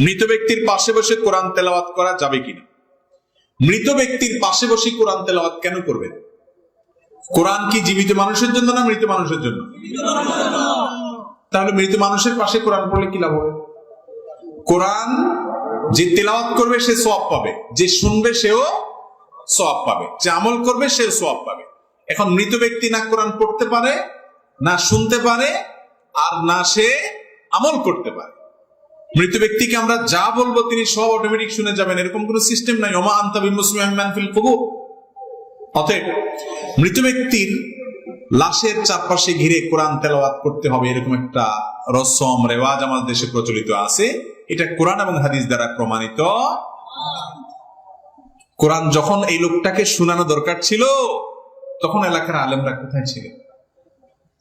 মৃত ব্যক্তির পাশে বসে কোরআন তেলাওয়াত করা যাবে কিনা? মৃত ব্যক্তির পাশে বসে কোরআন তেলাওয়াত কেন করবেন? কোরআন কি জীবিত মানুষের জন্য না মৃত মানুষের জন্য? তাহলে মৃত মানুষের পাশে কোরআন পড়লে কি লাভ হবে? কোরআন যে তেলাওয়াত করবে সে সওয়াব পাবে, যে শুনবে সেও সওয়াব পাবে, যে আমল করবে সেও সওয়াব পাবে। এখন মৃত ব্যক্তি না কোরআন পড়তে পারে, না শুনতে পারে, আর না সে আমল করতে পারে। মৃত ব্যক্তিকে আমরা যা বলবো তিনি সব অটোমেটিক শুনে যাবেন, এরকম কোনো সিস্টেম নাই। ওমা আনতা বিমুসমিআন মান ফিল কুবুর। অতএব মৃত ব্যক্তির লাশের চারপাশে ঘিরে কোরআন তেলাওয়াত করতে হবে এরকম একটা রসম রেওয়াজ আমাদের দেশে প্রচলিত আছে। এটা কোরআন এবং হাদিস দ্বারা প্রমাণিত। কোরআন যখন এই লোকটাকে শোনানো দরকার ছিল তখন এলাকার আলেমরা কোথায় ছিলেন?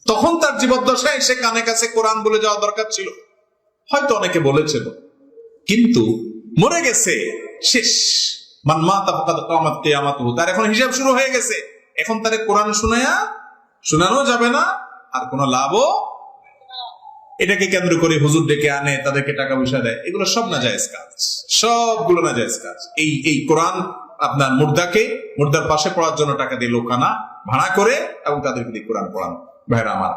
তখন তার জীবদ্দশায় সে কানে কাছে কোরআন বলে যাওয়া দরকার ছিল। হয়তো অনেকে বলেছিল, কিন্তু মরে গেছে, শেষ। মান মাতা ফাকাদ কামাত কিয়ামাতুহু, তার এখন হিসাব শুরু হয়ে গেছে। এখন তারে কোরআন শোনানো যাবে না, আর কোনো লাভও। এটাকে কেন্দ্র করে হুজুর ডেকে আনে, তাদেরকে টাকা পয়সা দেয়, এগুলো সব নাজায়েজ কাজ, সবগুলো নাজায়েজ কাজ। এই কোরআন আপনার মুর্দার পাশে পড়ার জন্য টাকা দিয়ে লোক আনা, ভাড়া করে, এবং তাদেরকে দিয়ে কোরআন পড়ানো। ভাইরা আমার,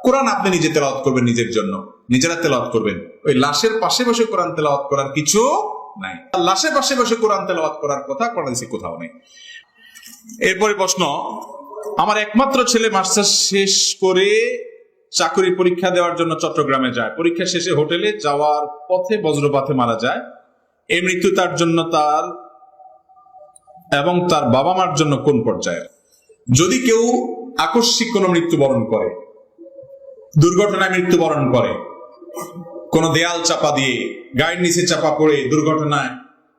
কোরআন আপনি নিজে তেলাওয়াত করবেন, নিজের জন্য নিজেরা তেলাওয়াত করবেন। ওই লাশের পাশে বসে কোরআন তেলাওয়াত করার কিছু নাই। লাশের পাশে বসে কোরআন তেলাওয়াত করার কথা কোরআনে কোথাও নেই। এরপরে প্রশ্ন, আমার একমাত্র ছেলে মাস্টার্স শেষ করে চাকরি পরীক্ষা দেওয়ার জন্য চট্টগ্রামে যায়। পরীক্ষা শেষে হোটেলে যাওয়ার পথে বজ্রপাতে মারা যায়। এই মৃত্যু তার জন্য, তার এবং তার বাবা মার জন্য কোন পর্যায়ে? যদি কেউ আকস্মিক কোনো মৃত্যুবরণ করে, দুর্ঘটনায় মৃত্যুবরণ করে, কোন দেয়াল চাপা দিয়ে, গায়ের নিচে চাপা পড়ে, দুর্ঘটনায়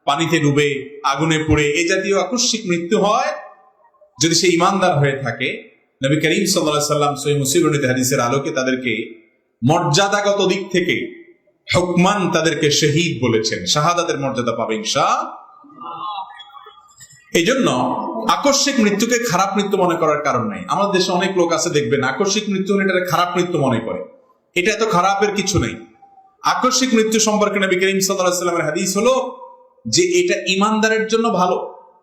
পানিতে ডুবে, আগুনে পড়ে, এই জাতীয় আকস্মিক মৃত্যু হয়, যদি সে ইমানদার হয়ে থাকে, নবী করিম সাল্লাল্লাহু আলাইহি ওয়াসাল্লাম সহিহ মুসলিমের হাদিসের আলোকে তাদেরকে মর্যাদাগত দিক থেকে হুকমান তাদেরকে শহীদ বলেছেন, শাহাদাতের মর্যাদা পাবে ইনশাআল্লাহ। এই জন্য আকস্মিক মৃত্যুকে খারাপ মৃত্যু মনে করার কারণ নাই। আমাদের দেশে অনেক লোক আছে, দেখবেন আকস্মিক মৃত্যু হলে এটা খারাপ মৃত্যু মনে করে। এটা এত খারাপের কিছু নেই। আকস্মিক মৃত্যু সম্পর্কে নবী করিম সাল্লাল্লাহু আলাইহি ওয়াসাল্লামের হাদিস হলো যে এটা ইমানদারের জন্য ভালো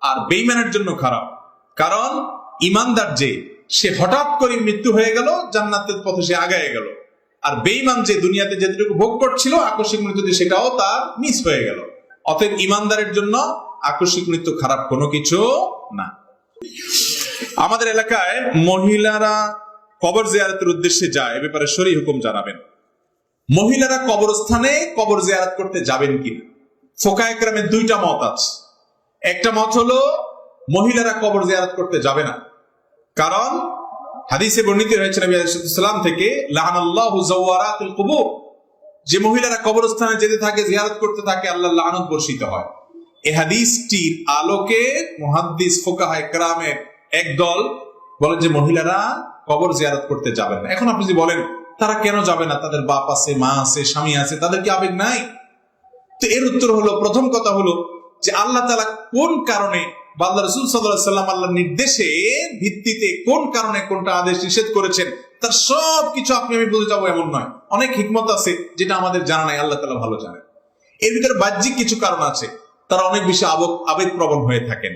আর বেঈমানের জন্য খারাপ। কারণ ইমানদার যে, সে হঠাৎ করে মৃত্যু হয়ে গেল, জান্নাতের পথে সে আগায় গেল। আর বেঈমান যে দুনিয়াতে যেটুকু ভোগ করছিল, আকস্মিক মৃত্যুতে সেটাও তার মিস হয়ে গেল। অতএব ইমানদারের জন্য আকস্মিক মৃত্যু খারাপ কোনো কিছু না। আমাদের এলাকায় মহিলারা কবর জিয়ারতের উদ্দেশ্যে যায়, এ ব্যাপারে শরীয়ত হুকুম জানাবেন। মহিলারা কবরস্থানে কবর জিয়ারত করতে যাবেন কিনা? ফোকায়ে কেরামের দুইটা মত আছে। একটা মত হলো মহিলারা কবর জিয়ারত করতে যাবে না, কারণ হাদিসে বর্ণিত হয়েছে নবী আলাইহিস সালাম থেকে, লাআনাল্লাহু যাওয়ারাতুল কুবুর, যে মহিলারা কবরস্থানে যেতে থাকে, জিয়ারত করতে থাকে, আল্লাহর লানত বর্ষিত হয়। এই হাদিসটির আলোকে মুহাদ্দিস ফোকাহায়ে কেরামের একদল বলেন যে মহিলারা কবর জিয়ারত করতে যাবেন না। এখন আপনি যদি বলেন তারা কেন যাবে না, তাদের বাপ আছে, মা আছে, স্বামী আছে, তাদের কি আবেগ নাই? তো এর উত্তর হলো, প্রথম কথা হলো যে আল্লাহ তাআলা কোন কারণে বা আল্লাহ রাসূল সাল্লাল্লাহু আলাইহি ওয়াসাল্লাম আল্লাহর নির্দেশের ভিত্তিতে কোন কারণে কোনটা আদেশ নিষেধ করেছেন, তার সব কিছু আপনি আমি বুঝে যাবো এমন নয়। অনেক হিকমত আছে যেটা আমাদের জানা নাই, আল্লাহ তাআলা ভালো জানেন। এর ভিতরে বাহ্যিক কিছু কারণ আছে। তারা অনেক বেশি আবেগপ্রবণ হয়ে থাকেন।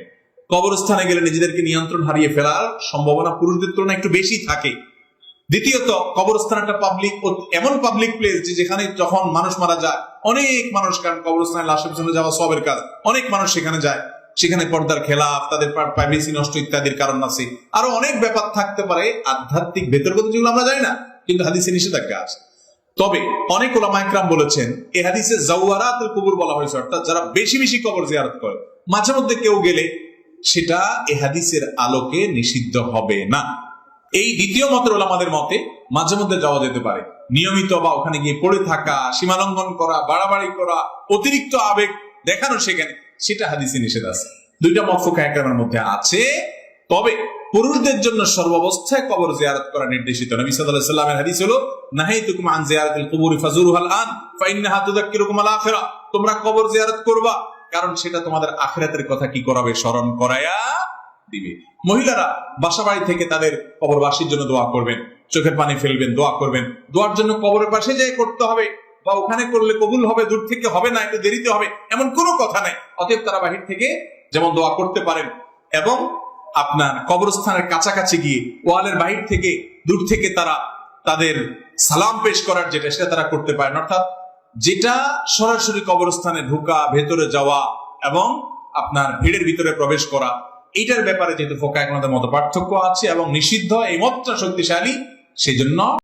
কবরস্থানে গেলে নিজেদেরকে নিয়ন্ত্রণ হারিয়ে ফেলার সম্ভাবনা পুরুষদের তুলনায় একটু বেশি থাকে। দ্বিতীয়ত, কবরস্থান একটা এমন পাবলিক প্লেস যেখানে যখন মানুষ মারা যায়, অনেক মানুষ, কারণ কবরস্থানে লাশের পিছনে যাওয়া সবের কাজ, অনেক মানুষ সেখানে যায়। সেখানে পর্দার খেলাফ, তাদের প্রাইভেসি নষ্ট ইত্যাদির কারণ আছে। আরো অনেক ব্যাপার থাকতে পারে আধ্যাত্মিক ভেতরগত, যেগুলো আমরা জানি না, কিন্তু হাদিসে নিষেধাজ্ঞা আছে। তবে অনেক উলামায়ে কেরাম বলেছেন এই হাদিসে যাওয়ারাতুল কুবুর বলা হয়েছে, অর্থাৎ যারা বেশি বেশি কবর জিয়ারত করে, মাঝে মধ্যে কেউ গেলে সেটা এই হাদিসের আলোকে নিষিদ্ধ হবে না। এই দ্বিতীয় মতের উলামাদের মতে মাঝে মধ্যে যাওয়া যেতে পারে, নিয়মিত বা ওখানে গিয়ে পড়ে থাকা, সীমালঙ্ঘন করা, বাড়াবাড়ি করা, অতিরিক্ত আবেগ দেখানো সেখানে, সেটা হাদিসে নিষেধ আছে। দুইটা মত ফুকায়ে কেরামের মধ্যে আছে। তবে পুরুষদের জন্য সর্বাবস্থায় কবর জিয়ারত করা নির্দেশিত। নবী সাল্লাল্লাহু আলাইহি ওয়াসাল্লামের হাদিস হলো, নাহাইতুকুম আন জিয়ারাতিল কুবুরি ফাজুরুহাল আন ফাইন্নাহা তুযাক্কিরুকুম আল আখিরা, তোমরা কবর জিয়ারত করবা, কারণ সেটা তোমাদের আখিরাতের কথা কি করাবে, স্মরণ করায়া দিবে। মহিলারা বাসা বাড়ি থেকে তাদের কবরবাসীর জন্য দোয়া করবেন, চোখের পানি ফেলবেন, দোয়া করবেন। দোয়ার জন্য কবরের পাশে যেয়ে করতে হবে বা ওখানে করলে কবুল হবে, দূর থেকে হবে না, একটু দেরিতে হবে, এমন কোনো কথা নাই। অতএব তারা বাহির থেকে যেমন দোয়া করতে পারেন, এবং আপনার কবরস্থানের কাছাকাছি গিয়ে ওয়ালের বাহির থেকে, দূর থেকে তারা তাদের সালাম পেশ করার যেটা, সেটা তারা করতে পারেন। অর্থাৎ যেটা সরাসরি কবরস্থানে ঢোকা, ভেতরে যাওয়া এবং আপনার ভিড়ের ভিতরে প্রবেশ করা, এইটার ব্যাপারে যেহেতু ফোকায় আমাদের মত পার্থক্য আছে এবং নিষিদ্ধ, এই মতটা শক্তিশালী, সেই জন্য